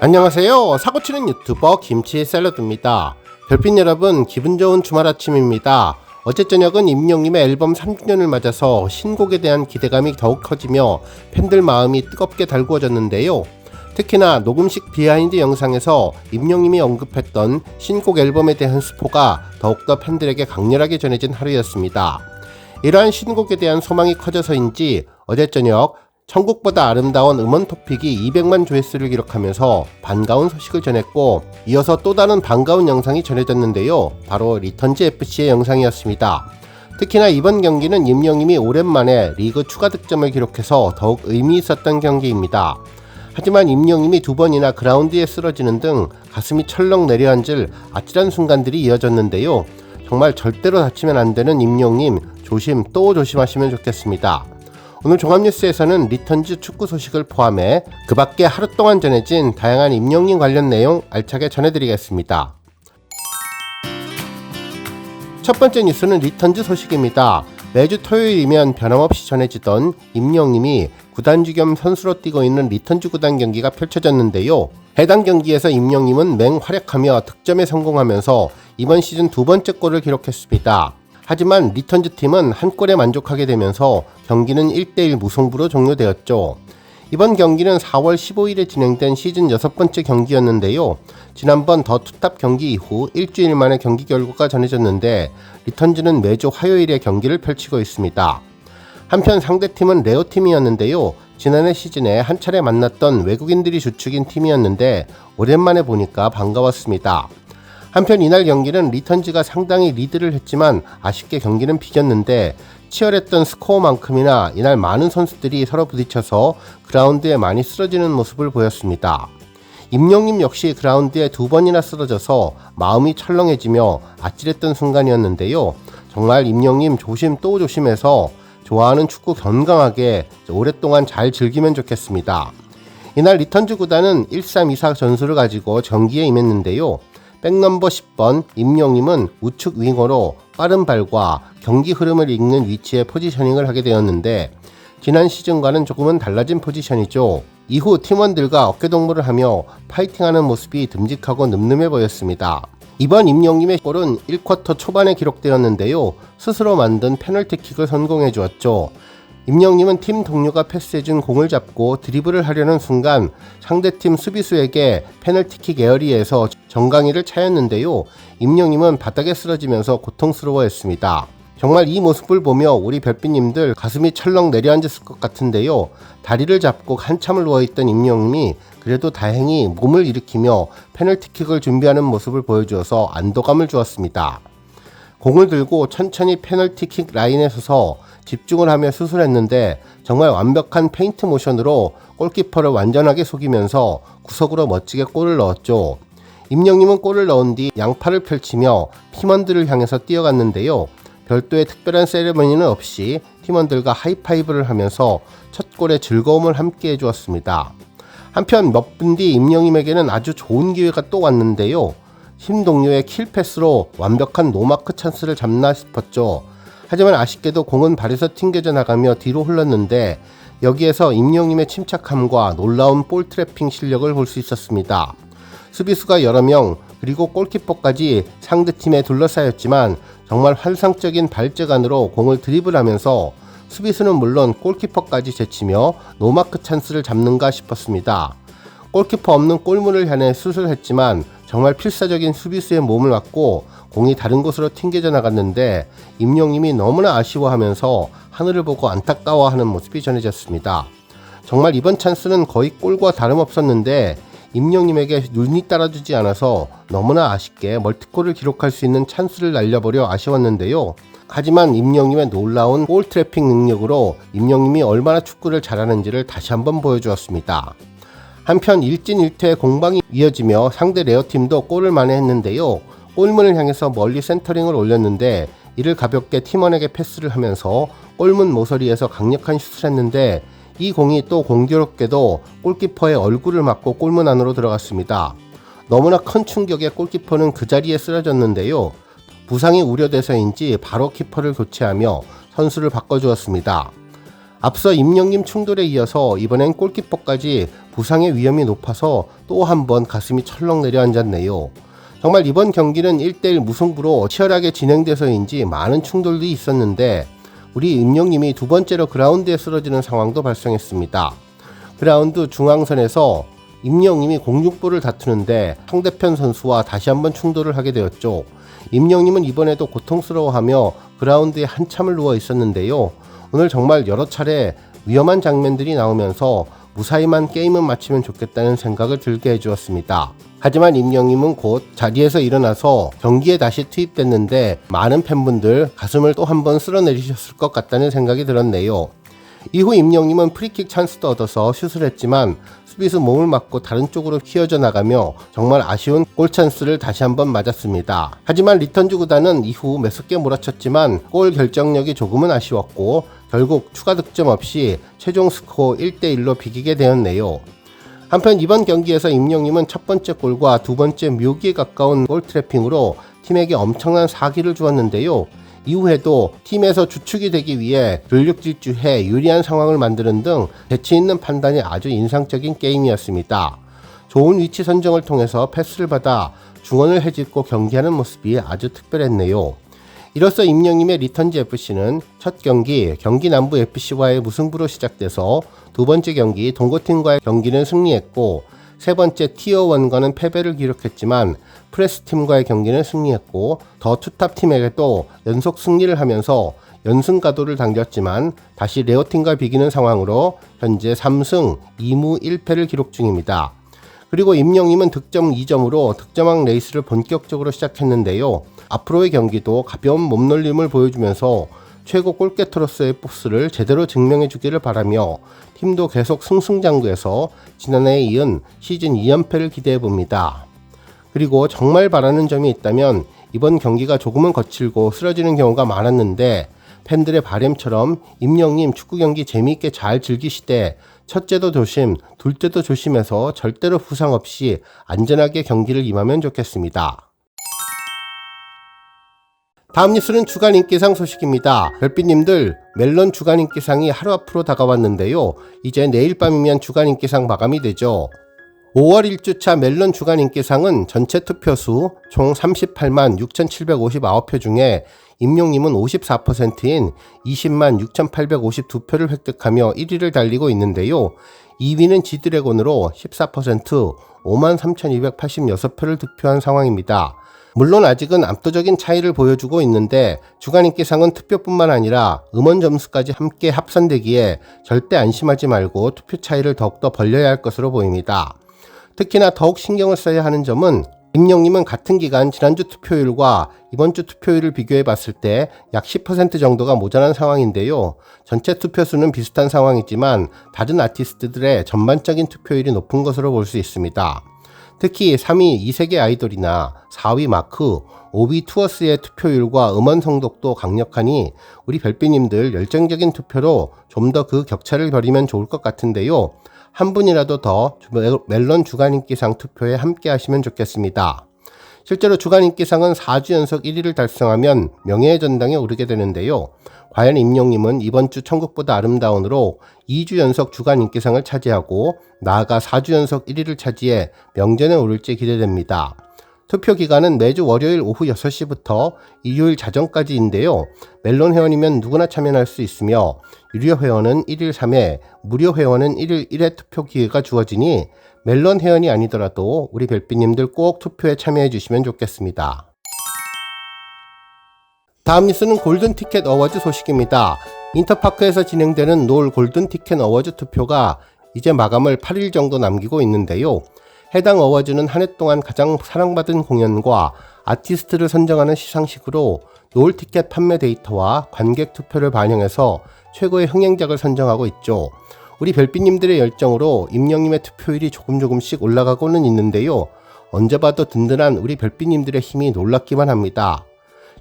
안녕하세요. 사고치는 유튜버 김치샐러드입니다. 별빛 여러분, 기분 좋은 주말 아침입니다. 어제 저녁은 임영님의 앨범 3주년을 맞아서 신곡에 대한 기대감이 더욱 커지며 팬들 마음이 뜨겁게 달구어졌는데요. 특히나 녹음식 비하인드 영상에서 임영님이 언급했던 신곡 앨범에 대한 스포가 더욱더 팬들에게 강렬하게 전해진 하루였습니다. 이러한 신곡에 대한 소망이 커져서인지 어제 저녁 천국보다 아름다운 음원 토픽이 200만 조회수를 기록하면서 반가운 소식을 전했고, 이어서 또 다른 반가운 영상이 전해졌는데요. 바로 리턴즈 FC의 영상이었습니다. 특히나 이번 경기는 임영님이 오랜만에 리그 추가 득점을 기록해서 더욱 의미 있었던 경기입니다. 하지만 임영님이 두 번이나 그라운드에 쓰러지는 등 가슴이 철렁 내려앉을 아찔한 순간들이 이어졌는데요. 정말 절대로 다치면 안 되는 임영님, 조심 또 조심하시면 좋겠습니다. 오늘 종합뉴스에서는 리턴즈 축구 소식을 포함해 그 밖에 하루 동안 전해진 다양한 임영님 관련 내용 알차게 전해드리겠습니다. 첫 번째 뉴스는 리턴즈 소식입니다. 매주 토요일이면 변함없이 전해지던 임영님이 구단주 겸 선수로 뛰고 있는 리턴즈 구단 경기가 펼쳐졌는데요. 해당 경기에서 임영님은 맹활약하며 득점에 성공하면서 이번 시즌 두 번째 골을 기록했습니다. 하지만 리턴즈 팀은 한 골에 만족하게 되면서 경기는 1대1 무승부로 종료되었죠. 이번 경기는 4월 15일에 진행된 시즌 6번째 경기였는데요. 지난번 더 투탑 경기 이후 일주일 만에 경기 결과가 전해졌는데 리턴즈는 매주 화요일에 경기를 펼치고 있습니다. 한편 상대팀은 레오팀이었는데요. 지난해 시즌에 한 차례 만났던 외국인들이 주축인 팀이었는데 오랜만에 보니까 반가웠습니다. 한편 이날 경기는 리턴즈가 상당히 리드를 했지만 아쉽게 경기는 비겼는데 치열했던 스코어만큼이나 이날 많은 선수들이 서로 부딪혀서 그라운드에 많이 쓰러지는 모습을 보였습니다. 임영님 역시 그라운드에 두 번이나 쓰러져서 마음이 철렁해지며 아찔했던 순간이었는데요. 정말 임영님 조심 또 조심해서 좋아하는 축구 건강하게 오랫동안 잘 즐기면 좋겠습니다. 이날 리턴즈 구단은 1324 전술을 가지고 경기에 임했는데요. 백넘버 10번 임영님은 우측 윙어로 빠른 발과 경기 흐름을 읽는 위치에 포지셔닝을 하게 되었는데 지난 시즌과는 조금은 달라진 포지션이죠. 이후 팀원들과 어깨동무를 하며 파이팅하는 모습이 듬직하고 늠름해 보였습니다. 이번 임영님의 골은 1쿼터 초반에 기록되었는데요. 스스로 만든 페널티킥을 성공해 주었죠. 임영님은 팀 동료가 패스해준 공을 잡고 드리블을 하려는 순간 상대팀 수비수에게 페널티킥 에어리에서 정강이를 차였는데요. 임영님은 바닥에 쓰러지면서 고통스러워했습니다. 정말 이 모습을 보며 우리 별빛님들 가슴이 철렁 내려앉았을 것 같은데요. 다리를 잡고 한참을 누워있던 임영님이 그래도 다행히 몸을 일으키며 페널티킥을 준비하는 모습을 보여주어서 안도감을 주었습니다. 공을 들고 천천히 페널티킥 라인에 서서 집중을 하며 수술했는데 정말 완벽한 페인트 모션으로 골키퍼를 완전하게 속이면서 구석으로 멋지게 골을 넣었죠. 임영님은 골을 넣은 뒤 양팔을 펼치며 팀원들을 향해서 뛰어갔는데요. 별도의 특별한 세레머니는 없이 팀원들과 하이파이브를 하면서 첫 골의 즐거움을 함께 해주었습니다. 한편 몇 분 뒤 임영님에게는 아주 좋은 기회가 또 왔는데요. 팀 동료의 킬패스로 완벽한 노마크 찬스를 잡나 싶었죠. 하지만 아쉽게도 공은 발에서 튕겨져 나가며 뒤로 흘렀는데 여기에서 임영님의 침착함과 놀라운 볼 트래핑 실력을 볼 수 있었습니다. 수비수가 여러 명 그리고 골키퍼까지 상대팀에 둘러싸였지만 정말 환상적인 발재간으로 공을 드리블하면서 수비수는 물론 골키퍼까지 제치며 노마크 찬스를 잡는가 싶었습니다. 골키퍼 없는 골문을 향해 수술했지만 정말 필사적인 수비수의 몸을 맞고 공이 다른 곳으로 튕겨져 나갔는데 임영님이 너무나 아쉬워하면서 하늘을 보고 안타까워하는 모습이 전해졌습니다. 정말 이번 찬스는 거의 골과 다름없었는데 임영님에게 눈이 따라주지 않아서 너무나 아쉽게 멀티골을 기록할 수 있는 찬스를 날려버려 아쉬웠는데요. 하지만 임영님의 놀라운 볼 트래핑 능력으로 임영님이 얼마나 축구를 잘하는지를 다시 한번 보여주었습니다. 한편 1진1퇴의 공방이 이어지며 상대 레어팀도 골을 만회했는데요. 골문을 향해서 멀리 센터링을 올렸는데 이를 가볍게 팀원에게 패스를 하면서 골문 모서리에서 강력한 슛을 했는데 이 공이 또 공교롭게도 골키퍼의 얼굴을 맞고 골문 안으로 들어갔습니다. 너무나 큰 충격에 골키퍼는 그 자리에 쓰러졌는데요. 부상이 우려돼서인지 바로 키퍼를 교체하며 선수를 바꿔주었습니다. 앞서 임영님 충돌에 이어서 이번엔 골키퍼까지 부상의 위험이 높아서 또 한 번 가슴이 철렁 내려앉았네요. 정말 이번 경기는 1대1 무승부로 치열하게 진행돼서인지 많은 충돌도 있었는데 우리 임영님이 두 번째로 그라운드에 쓰러지는 상황도 발생했습니다. 그라운드 중앙선에서 임영님이 공중볼을 다투는데 상대편 선수와 다시 한번 충돌을 하게 되었죠. 임영님은 이번에도 고통스러워하며 그라운드에 한참을 누워 있었는데요. 오늘 정말 여러 차례 위험한 장면들이 나오면서 무사히만 게임은 마치면 좋겠다는 생각을 들게 해주었습니다. 하지만 임영님은 곧 자리에서 일어나서 경기에 다시 투입됐는데 많은 팬분들 가슴을 또 한 번 쓸어내리셨을 것 같다는 생각이 들었네요. 이후 임영님은 프리킥 찬스도 얻어서 슛을 했지만 수비수 몸을 맞고 다른 쪽으로 휘어져 나가며 정말 아쉬운 골 찬스를 다시 한번 맞았습니다. 하지만 리턴즈 구단은 이후 매섭게 몰아쳤지만 골 결정력이 조금은 아쉬웠고 결국 추가 득점 없이 최종 스코어 1대1로 비기게 되었네요. 한편 이번 경기에서 임영님은 첫 번째 골과 두 번째 묘기에 가까운 골 트래핑으로 팀에게 엄청난 사기를 주었는데요. 이후에도 팀에서 주축이 되기 위해 근력 질주해 유리한 상황을 만드는 등 재치 있는 판단이 아주 인상적인 게임이었습니다. 좋은 위치 선정을 통해서 패스를 받아 중원을 헤집고 경기하는 모습이 아주 특별했네요. 이로써 임영님의 리턴즈 FC는 첫 경기 경기남부 FC와의 무승부로 시작돼서 두 번째 경기 동고팀과의 경기는 승리했고 세 번째 티어1과는 패배를 기록했지만 프레스팀과의 경기는 승리했고 더 투탑팀에게도 연속 승리를 하면서 연승 가도를 당겼지만 다시 레어팀과 비기는 상황으로 현재 3승 2무 1패를 기록 중입니다. 그리고 임영님은 득점 2점으로 득점왕 레이스를 본격적으로 시작했는데요. 앞으로의 경기도 가벼운 몸놀림을 보여주면서 최고 골게터로서의 포스를 제대로 증명해 주기를 바라며 팀도 계속 승승장구해서 지난해에 이은 시즌 2연패를 기대해 봅니다. 그리고 정말 바라는 점이 있다면 이번 경기가 조금은 거칠고 쓰러지는 경우가 많았는데 팬들의 바램처럼 임영님 축구 경기 재미있게 잘 즐기시되 첫째도 조심, 둘째도 조심해서 절대로 부상 없이 안전하게 경기를 임하면 좋겠습니다. 다음 뉴스는 주간 인기상 소식입니다. 별빛님들, 멜론 주간 인기상이 하루 앞으로 다가왔는데요. 이제 내일 밤이면 주간 인기상 마감이 되죠. 5월 1주차 멜론 주간 인기상은 전체 투표수 총 38만 6,759표 중에 임영님은 54%인 20만 6,852표를 획득하며 1위를 달리고 있는데요. 2위는 지드래곤으로 14% 5만 3,286표를 득표한 상황입니다. 물론 아직은 압도적인 차이를 보여주고 있는데 주간 인기상은 투표뿐만 아니라 음원 점수까지 함께 합산되기에 절대 안심하지 말고 투표 차이를 더욱더 벌려야 할 것으로 보입니다. 특히나 더욱 신경을 써야 하는 점은 임영님은 같은 기간 지난주 투표율과 이번주 투표율을 비교해 봤을 때 약 10% 정도가 모자란 상황인데요. 전체 투표수는 비슷한 상황이지만 다른 아티스트들의 전반적인 투표율이 높은 것으로 볼 수 있습니다. 특히 3위 이세계 아이돌이나 4위 마크, 5위 투어스의 투표율과 음원 성독도 강력하니 우리 별빛님들 열정적인 투표로 좀 더 그 격차를 벌이면 좋을 것 같은데요. 한 분이라도 더 멜론 주간 인기상 투표에 함께 하시면 좋겠습니다. 실제로 주간 인기상은 4주 연속 1위를 달성하면 명예의 전당에 오르게 되는데요. 과연 임영님은 이번 주 천국보다 아름다운으로 2주 연속 주간 인기상을 차지하고 나아가 4주 연속 1위를 차지해 명전에 오를지 기대됩니다. 투표 기간은 매주 월요일 오후 6시부터 일요일 자정까지인데요. 멜론 회원이면 누구나 참여할 수 있으며 유료 회원은 1일 3회, 무료 회원은 1일 1회 투표 기회가 주어지니 멜론 회원이 아니더라도 우리 별빛님들 꼭 투표에 참여해 주시면 좋겠습니다. 다음 뉴스는 골든티켓 어워즈 소식입니다. 인터파크에서 진행되는 노을 골든티켓 어워즈 투표가 이제 마감을 8일 정도 남기고 있는데요. 해당 어워즈는 한 해 동안 가장 사랑받은 공연과 아티스트를 선정하는 시상식으로 노을 티켓 판매 데이터와 관객 투표를 반영해서 최고의 흥행작을 선정하고 있죠. 우리 별빛님들의 열정으로 임영님의 투표율이 조금씩 올라가고는 있는데요. 언제 봐도 든든한 우리 별빛님들의 힘이 놀랍기만 합니다.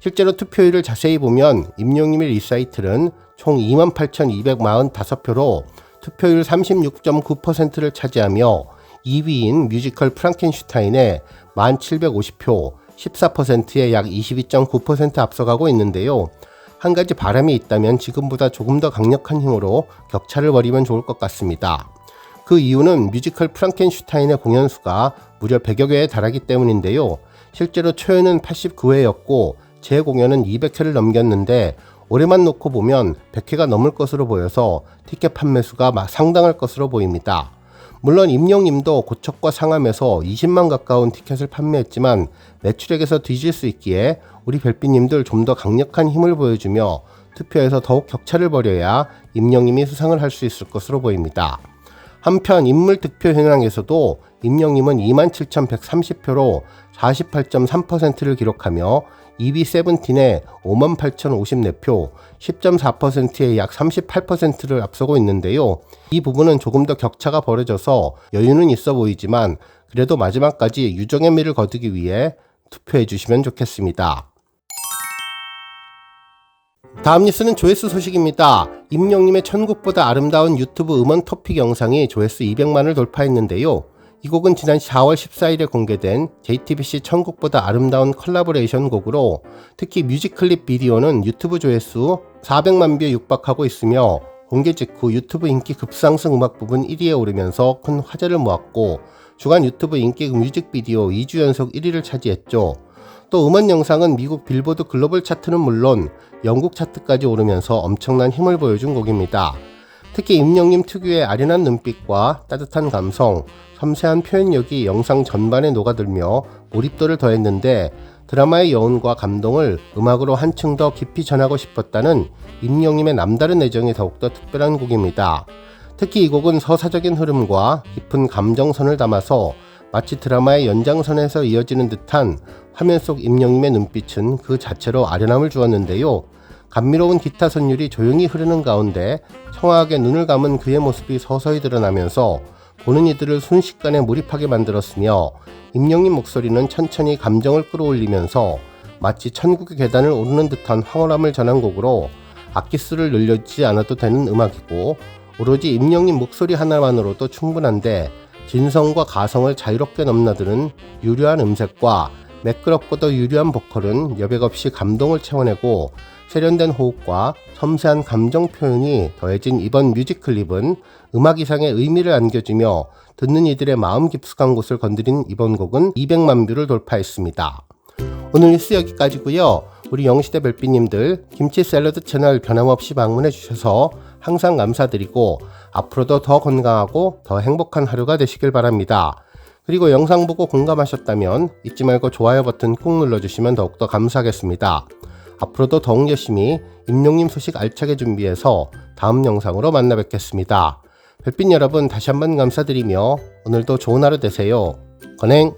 실제로 투표율을 자세히 보면 임영님의 리사이틀은 총 28,245표로 투표율 36.9%를 차지하며 2위인 뮤지컬 프랑켄슈타인의 1,750표, 14%의 약 22.9% 앞서가고 있는데요. 한 가지 바람이 있다면 지금보다 조금 더 강력한 힘으로 격차를 벌이면 좋을 것 같습니다. 그 이유는 뮤지컬 프랑켄슈타인의 공연수가 무려 100여 개에 달하기 때문인데요. 실제로 초연은 89회였고 재공연은 200회를 넘겼는데 올해만 놓고 보면 100회가 넘을 것으로 보여서 티켓 판매수가 상당할 것으로 보입니다. 물론 임영님도 고척과 상암에서 20만 가까운 티켓을 판매했지만 매출액에서 뒤질 수 있기에 우리 별빛님들 좀 더 강력한 힘을 보여주며 투표에서 더욱 격차를 벌여야 임영님이 수상을 할 수 있을 것으로 보입니다. 한편 인물 득표 현황에서도 임영님은 27,130표로 48.3%를 기록하며 2위 세븐틴의 58,054표, 10.4%의 약 38%를 앞서고 있는데요. 이 부분은 조금 더 격차가 벌어져서 여유는 있어 보이지만 그래도 마지막까지 유정의 미를 거두기 위해 투표해 주시면 좋겠습니다. 다음 뉴스는 조회수 소식입니다. 임영님의 천국보다 아름다운 유튜브 음원 토픽 영상이 조회수 200만을 돌파했는데요. 이 곡은 지난 4월 14일에 공개된 JTBC 천국보다 아름다운 컬래버레이션 곡으로 특히 뮤직클립 비디오는 유튜브 조회수 400만 뷰에 육박하고 있으며 공개 직후 유튜브 인기 급상승 음악 부분 1위에 오르면서 큰 화제를 모았고 주간 유튜브 인기 뮤직비디오 2주 연속 1위를 차지했죠. 또 음원 영상은 미국 빌보드 글로벌 차트는 물론 영국 차트까지 오르면서 엄청난 힘을 보여준 곡입니다. 특히 임영님 특유의 아련한 눈빛과 따뜻한 감성, 섬세한 표현력이 영상 전반에 녹아들며 몰입도를 더했는데 드라마의 여운과 감동을 음악으로 한층 더 깊이 전하고 싶었다는 임영님의 남다른 애정이 더욱더 특별한 곡입니다. 특히 이 곡은 서사적인 흐름과 깊은 감정선을 담아서 마치 드라마의 연장선에서 이어지는 듯한 화면 속 임영님의 눈빛은 그 자체로 아련함을 주었는데요. 감미로운 기타 선율이 조용히 흐르는 가운데 청아하게 눈을 감은 그의 모습이 서서히 드러나면서 보는 이들을 순식간에 몰입하게 만들었으며 임영님 목소리는 천천히 감정을 끌어올리면서 마치 천국의 계단을 오르는 듯한 황홀함을 전한 곡으로 악기수를 늘려주지 않아도 되는 음악이고 오로지 임영님 목소리 하나만으로도 충분한데 진성과 가성을 자유롭게 넘나드는 유려한 음색과 매끄럽고도 유려한 보컬은 여백 없이 감동을 채워내고 세련된 호흡과 섬세한 감정 표현이 더해진 이번 뮤직클립은 음악 이상의 의미를 안겨주며 듣는 이들의 마음 깊숙한 곳을 건드린 이번 곡은 200만 뷰를 돌파했습니다. 오늘 뉴스 여기까지고요. 우리 영시대 별빛님들 김치 샐러드 채널 변함없이 방문해 주셔서 항상 감사드리고 앞으로도 더 건강하고 더 행복한 하루가 되시길 바랍니다. 그리고 영상 보고 공감하셨다면 잊지 말고 좋아요 버튼 꾹 눌러주시면 더욱더 감사하겠습니다. 앞으로도 더욱 열심히 임영님 소식 알차게 준비해서 다음 영상으로 만나 뵙겠습니다. 별빛 여러분 다시 한번 감사드리며 오늘도 좋은 하루 되세요. 건행!